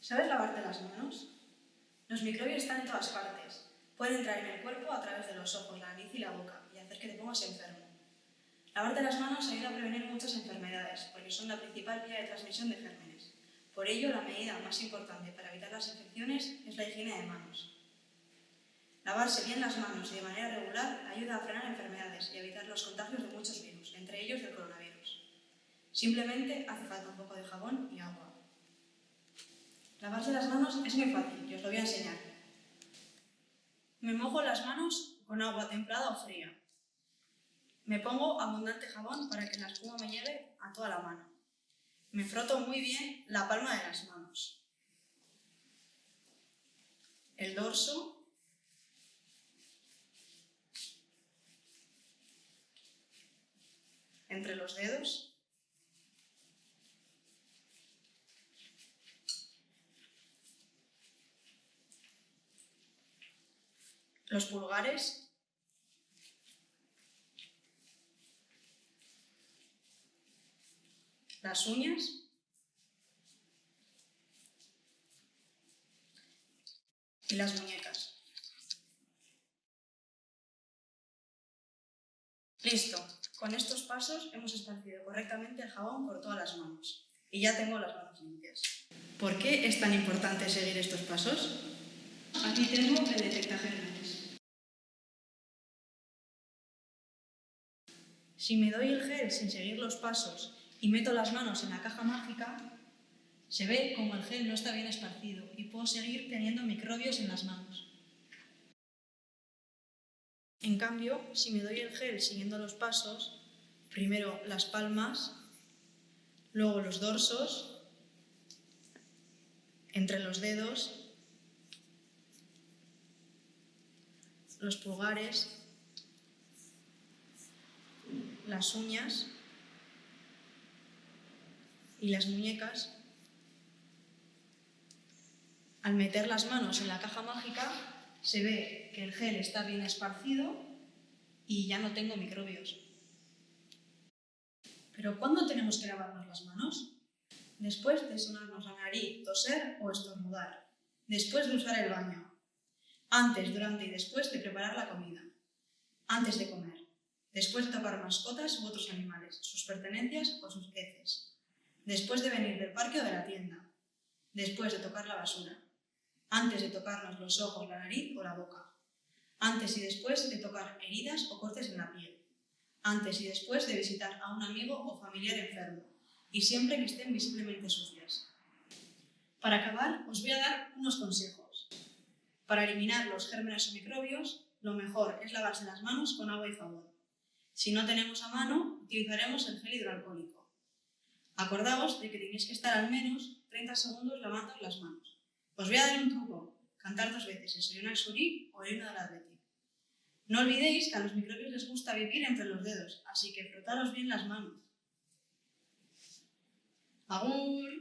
¿Sabes lavarte las manos? Los microbios están en todas partes. Pueden entrar en el cuerpo a través de los ojos, la nariz y la boca y hacer que te pongas enfermo. Lavarte las manos ayuda a prevenir muchas enfermedades, porque son la principal vía de transmisión de gérmenes. Por ello, la medida más importante para evitar las infecciones es la higiene de manos. Lavarse bien las manos y de manera regular ayuda a frenar enfermedades y a evitar los contagios de muchos virus, entre ellos del coronavirus. Simplemente hace falta un poco de jabón y agua. Lavarse las manos es muy fácil y os lo voy a enseñar. Me mojo las manos con agua templada o fría. Me pongo abundante jabón para que la espuma me llegue a toda la mano. Me froto muy bien la palma de las manos, el dorso, entre los dedos, los pulgares, las uñas y las muñecas. Listo, con estos pasos hemos esparcido correctamente el jabón por todas las manos y ya tengo las manos limpias. ¿Por qué es tan importante seguir estos pasos? Aquí tengo el detectagérmenes. Si me doy el gel sin seguir los pasos y meto las manos en la caja mágica, se ve como el gel no está bien esparcido y puedo seguir teniendo microbios en las manos. En cambio, si me doy el gel siguiendo los pasos, primero las palmas, luego los dorsos, entre los dedos, los pulgares, las uñas y las muñecas, al meter las manos en la caja mágica se ve que el gel está bien esparcido y ya no tengo microbios. ¿Pero cuándo tenemos que lavarnos las manos? Después de sonarnos la nariz, toser o estornudar. Después de usar el baño. Antes, durante y después de preparar la comida. Antes de comer. Después de tocar mascotas u otros animales, sus pertenencias o sus heces. Después de venir del parque o de la tienda. Después de tocar la basura. Antes de tocarnos los ojos, la nariz o la boca. Antes y después de tocar heridas o cortes en la piel. Antes y después de visitar a un amigo o familiar enfermo, y siempre que estén visiblemente sucias. Para acabar, os voy a dar unos consejos. Para eliminar los gérmenes o microbios, lo mejor es lavarse las manos con agua y jabón. Si no tenemos a mano, utilizaremos el gel hidroalcohólico. Acordaos de que tenéis que estar al menos 30 segundos lavando las manos. Os voy a dar un truco: cantar 2 veces el Soy un Alsurí o el himno del Atleti. No olvidéis que a los microbios les gusta vivir entre los dedos, así que frotaros bien las manos. ¡Agur!